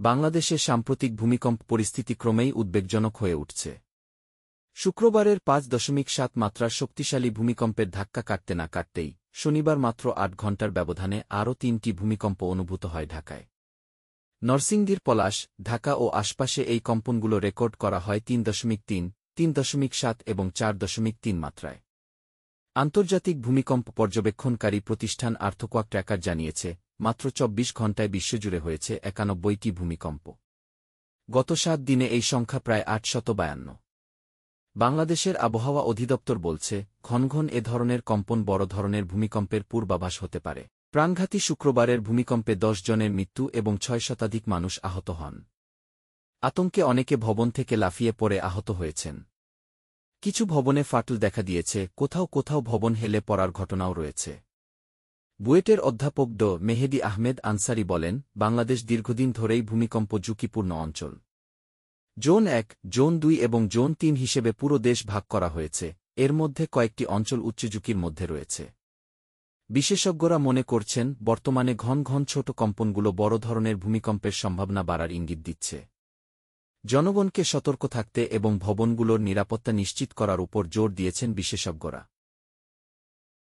বাংলাদেশে সাম্প্রতিক ভূমিকম্প পরিস্থিতি ক্রমেই উদ্বেগজনক হয়ে উঠছে। শুক্রবারের ৫.৭ মাত্রার শক্তিশালী ভূমিকম্পের ধাক্কা কাটতে না কাটতেই শনিবার মাত্র ৮ ঘণ্টার ব্যবধানে আরও ৩টি ভূমিকম্প অনুভূত হয় ঢাকায়। নরসিংদীর পলাশ, ঢাকা ও আশপাশে এই কম্পনগুলো রেকর্ড করা হয় ৩.৩, ৩.৭ এবং ৪.৩ মাত্রায়। আন্তর্জাতিক ভূমিকম্প পর্যবেক্ষণকারী প্রতিষ্ঠান আর্থকোয়াক ট্র্যাকার জানিয়েছে, মাত্র ২৪ ঘণ্টায় বিশ্বজুড়ে হয়েছে ৯১টি ভূমিকম্প। গত ৭ দিনে এই সংখ্যা প্রায় ৮৫২। বাংলাদেশের আবহাওয়া অধিদপ্তর বলছে, ঘন ঘন এ ধরনের কম্পন বড় ধরনের ভূমিকম্পের পূর্বাভাস হতে পারে। প্রাণঘাতী শুক্রবারের ভূমিকম্পে ১০ জনের মৃত্যু এবং ৬ শতাধিক মানুষ আহত হন। আতঙ্কে অনেকে ভবন থেকে লাফিয়ে পড়ে আহত হয়েছেন। কিছু ভবনে ফাটল দেখা দিয়েছে, কোথাও কোথাও ভবন হেলে পড়ার ঘটনাও রয়েছে। বুয়েটের অধ্যাপক মেহেদী আহমেদ আনসারি বলেন, বাংলাদেশ দীর্ঘদিন ধরেই ভূমিকম্প ঝুঁকিপূর্ণ অঞ্চল। জোন ১, জোন ২ এবং জোন ৩ হিসেবে পুরো দেশ ভাগ করা হয়েছে, এর মধ্যে কয়েকটি অঞ্চল উচ্চ ঝুঁকির মধ্যে রয়েছে। বিশেষজ্ঞরা মনে করছেন, বর্তমানে ঘন ঘন ছোট কম্পনগুলো বড় ধরনের ভূমিকম্পের সম্ভাবনা বাড়ার ইঙ্গিত দিচ্ছে। জনগণকে সতর্ক থাকতে এবং ভবনগুলোর নিরাপত্তা নিশ্চিত করার উপর জোর দিয়েছেন বিশেষজ্ঞরা।